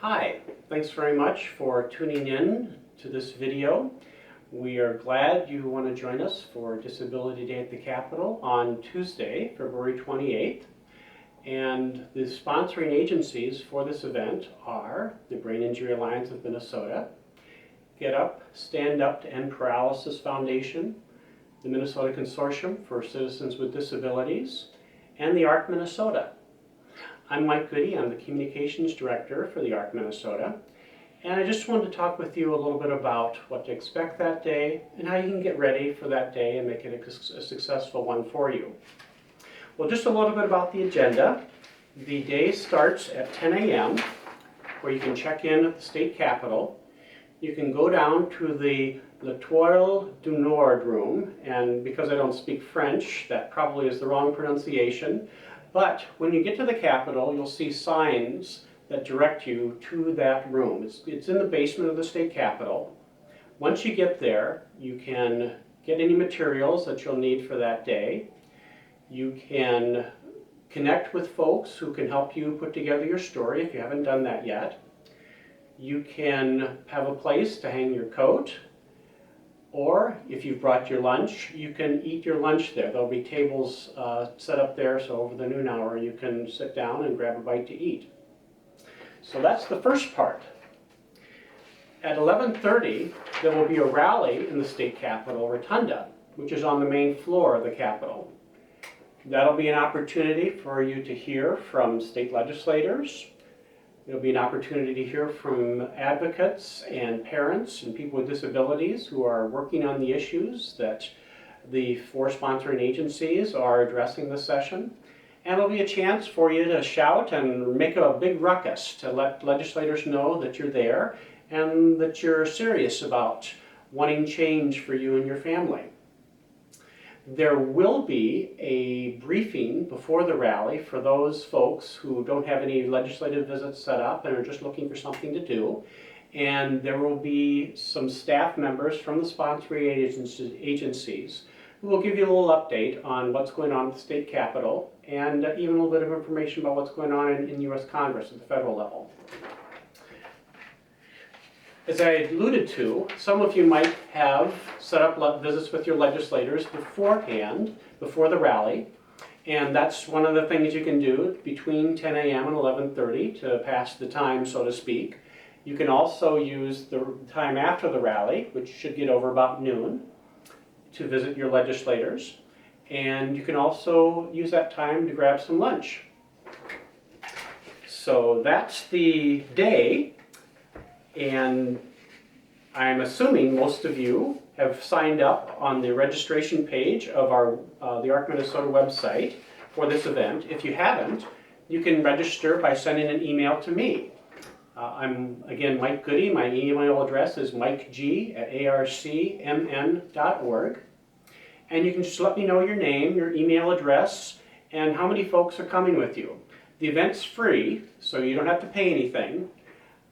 Hi, thanks very much for tuning in to this video. We are glad you want to join us for Disability Day at the Capitol on Tuesday, February 28th. And the sponsoring agencies for this event are the Brain Injury Alliance of Minnesota, Get Up, Stand Up to End Paralysis Foundation, the Minnesota Consortium for Citizens with Disabilities, and the ARC Minnesota. I'm Mike Goody. I'm the Communications Director for the ARC Minnesota, and I just wanted to talk with you a little bit about what to expect that day and how you can get ready for that day and make it a successful one for you. Well, just a little bit about the agenda. The day starts at 10 a.m. where you can check in at the state capitol. You can go down to the L'Etoile du Nord room, and because I don't speak French, that probably is the wrong pronunciation. But when you get to the Capitol, you'll see signs that direct you to that room. It's in the basement of the state Capitol. Once you get there, you can get any materials that you'll need for that day. You can connect with folks who can help you put together your story if you haven't done that yet. You can have a place to hang your coat. Or if you've brought your lunch, you can eat your lunch there. There'll be tables set up there, so over the noon hour you can sit down and grab a bite to eat. So that's the first part. At 11:30, there will be a rally in the state capitol rotunda, which is on the main floor of the Capitol. That'll be an opportunity for you to hear from state legislators. There'll be an opportunity to hear from advocates and parents and people with disabilities who are working on the issues that the four sponsoring agencies are addressing this session. And it'll be a chance for you to shout and make a big ruckus to let legislators know that you're there and that you're serious about wanting change for you and your family. There will be a briefing before the rally for those folks who don't have any legislative visits set up and are just looking for something to do. And there will be some staff members from the sponsoring agencies who will give you a little update on what's going on at the state capitol and even a little bit of information about what's going on in U.S. Congress at the federal level. As I alluded to, some of you might have set up visits with your legislators beforehand, before the rally, and that's one of the things you can do between 10 a.m. and 11:30 to pass the time, so to speak. You can also use the time after the rally, which should get over about noon, to visit your legislators, and you can also use that time to grab some lunch. So that's the day. And I'm assuming most of you have signed up on the registration page of the ARC Minnesota website for this event. If you haven't, you can register by sending an email to me. I'm, again, Mike Goody. My email address is mikeg@arcmn.org. And you can just let me know your name, your email address, and how many folks are coming with you. The event's free, so you don't have to pay anything.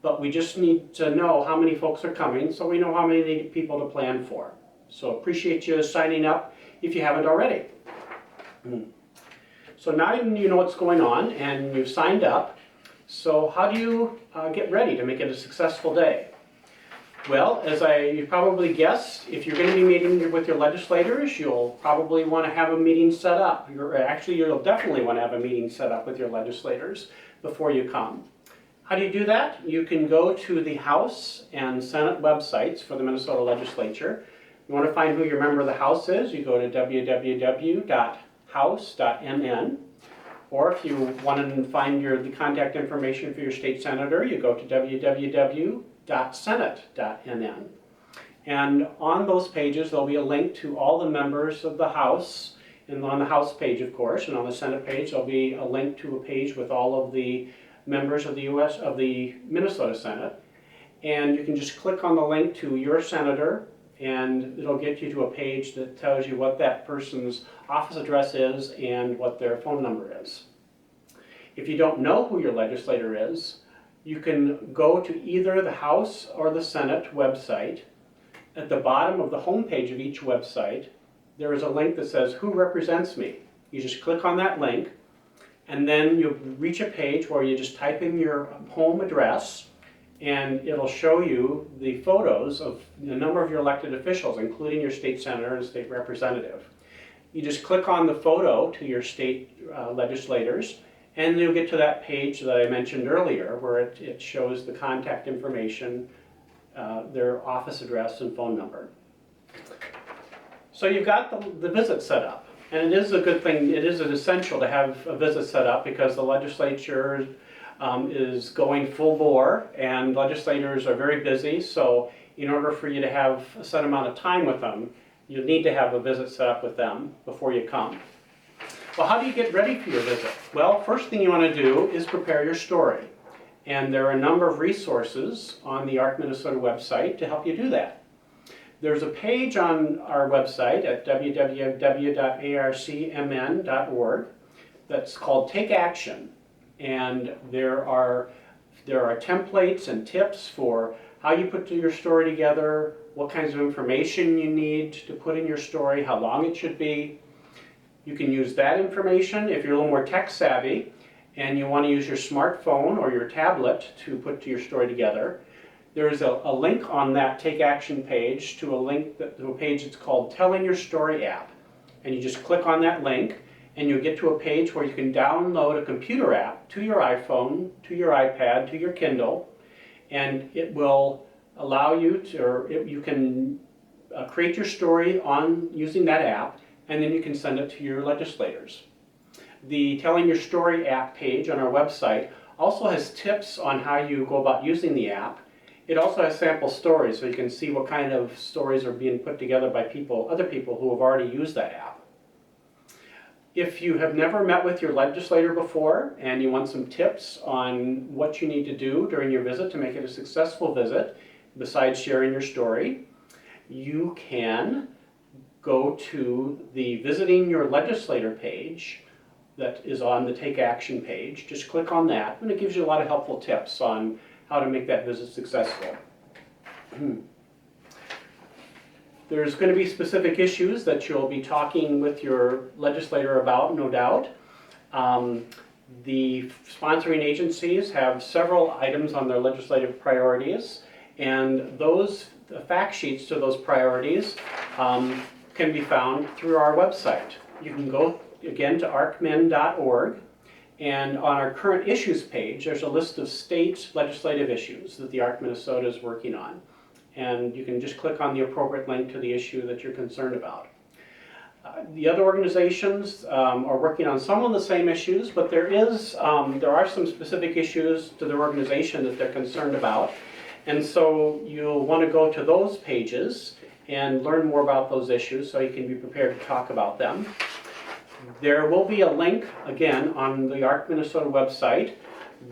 But we just need to know how many folks are coming so we know how many people to plan for. So appreciate you signing up if you haven't already. So now you know what's going on and you've signed up. So how do you get ready to make it a successful day? Well, as you probably guessed, if you're going to be meeting with your legislators, you'll probably want to have a meeting set up. You'll definitely want to have a meeting set up with your legislators before you come. How do you do that? You can go to the House and Senate websites for the Minnesota legislature. You want to find who your member of the House is, you go to www.house.mn. Or if you want to find the contact information for your state senator, you go to www.senate.mn. And on those pages, there'll be a link to all the members of the House, and on the House page, of course, and on the Senate page, there'll be a link to a page with all of the members of the Minnesota Senate, and you can just click on the link to your senator and it'll get you to a page that tells you what that person's office address is and what their phone number is. If you don't know who your legislator is, you can go to either the House or the Senate website. At the bottom of the home page of each website, there is a link that says, "Who represents me?" You just click on that link, and then you'll reach a page where you just type in your home address, and it'll show you the photos of a number of your elected officials, including your state senator and state representative. You just click on the photo to your state legislators, and you'll get to that page that I mentioned earlier, where it shows the contact information, their office address and phone number. So you've got the visit set up, and it is a good thing, it is essential to have a visit set up because the legislature is going full bore, and legislators are very busy, so in order for you to have a set amount of time with them, you need to have a visit set up with them before you come. Well, how do you get ready for your visit? Well, first thing you want to do is prepare your story. And there are a number of resources on the ARC Minnesota website to help you do that. There's a page on our website at www.arcmn.org that's called Take Action. And there are templates and tips for how you put your story together, what kinds of information you need to put in your story, how long it should be. You can use that information if you're a little more tech savvy and you want to use your smartphone or your tablet to put your story together. There's a link on that Take Action page to a page that's called Telling Your Story app. And you just click on that link and you'll get to a page where you can download a computer app to your iPhone, to your iPad, to your Kindle, and it will allow you to, or you can create your story using that app, and then you can send it to your legislators. The Telling Your Story app page on our website also has tips on how you go about using the app. It also has sample stories, so you can see what kind of stories are being put together by other people who have already used that app. If you have never met with your legislator before and you want some tips on what you need to do during your visit to make it a successful visit, besides sharing your story, you can go to the Visiting Your Legislator page that is on the Take Action page. Just click on that, and it gives you a lot of helpful tips on how to make that visit successful. There's going to be specific issues that you'll be talking with your legislator about, no doubt. The sponsoring agencies have several items on their legislative priorities, and those fact sheets to those priorities can be found through our website. You can go again to arcmin.org, and on our current issues page there's a list of state legislative issues that the ARC Minnesota is working on, and you can just click on the appropriate link to the issue that you're concerned about. The other organizations are working on some of the same issues, but there are some specific issues to their organization that they're concerned about, and so you'll want to go to those pages and learn more about those issues so you can be prepared to talk about them. There will be a link, again, on the ARC Minnesota website.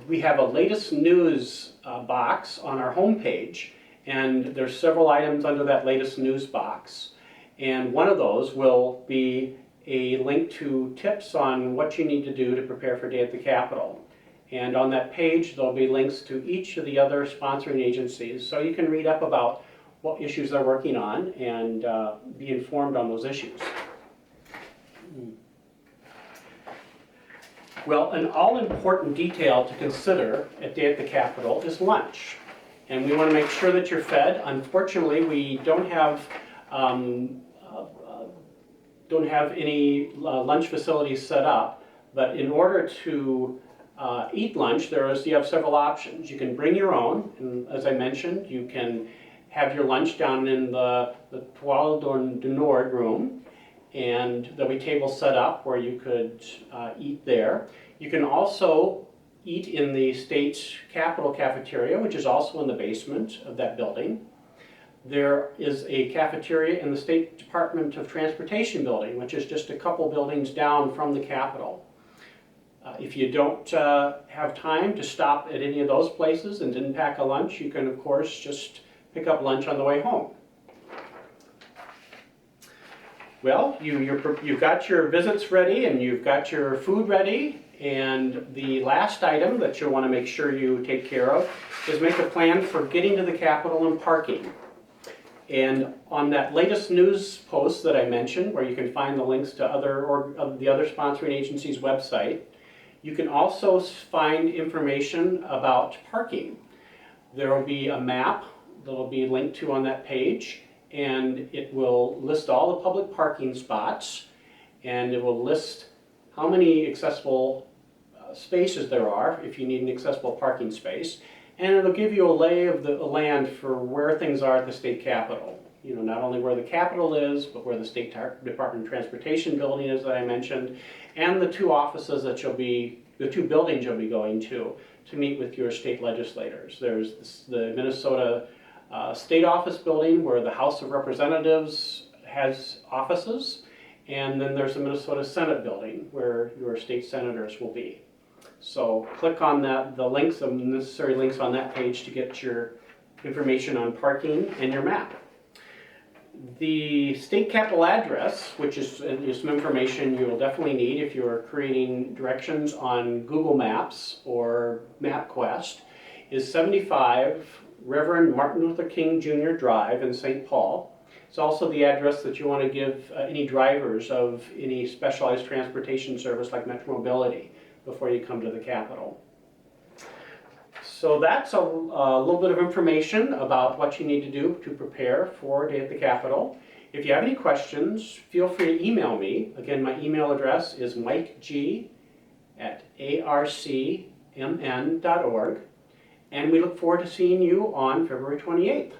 We have a latest news box on our homepage, and there's several items under that latest news box. And one of those will be a link to tips on what you need to do to prepare for Day at the Capitol. And on that page, there'll be links to each of the other sponsoring agencies, so you can read up about what issues they're working on and be informed on those issues. Well, an all-important detail to consider at Day at the Capitol is lunch. And we want to make sure that you're fed. Unfortunately, we don't have any lunch facilities set up, but in order to eat lunch, you have several options. You can bring your own, and as I mentioned, you can have your lunch down in the Toile du Nord room, and there'll be tables set up where you could eat there. You can also eat in the state capitol cafeteria, which is also in the basement of that building. There is a cafeteria in the State Department of Transportation building, which is just a couple buildings down from the Capitol. If you don't have time to stop at any of those places and didn't pack a lunch, you can, of course, just pick up lunch on the way home. Well, you've got your visits ready and you've got your food ready, and the last item that you'll want to make sure you take care of is make a plan for getting to the Capitol and parking. And on that latest news post that I mentioned, where you can find the links to the other sponsoring agencies' website, you can also find information about parking. There will be a map that will be linked to on that page, and it will list all the public parking spots, and it will list how many accessible spaces there are if you need an accessible parking space, and it'll give you a lay of the land for where things are at the state capitol. You know, not only where the capitol is, but where the State Department of Transportation building is that I mentioned, and the two offices that the two buildings you'll be going to meet with your state legislators. There's the Minnesota State Office building where the House of Representatives has offices, and then there's the Minnesota Senate building where your state senators will be. So click on the links, the necessary links on that page to get your information on parking and your map. The state capitol address, which is some information you will definitely need if you're creating directions on Google Maps or MapQuest, is 75 Reverend Martin Luther King Jr. Drive in St. Paul. It's also the address that you want to give any drivers of any specialized transportation service like Metro Mobility before you come to the Capitol. So that's a little bit of information about what you need to do to prepare for Day at the Capitol. If you have any questions, feel free to email me. Again, my email address is mikeg@arcmn.org, and we look forward to seeing you on February 28th.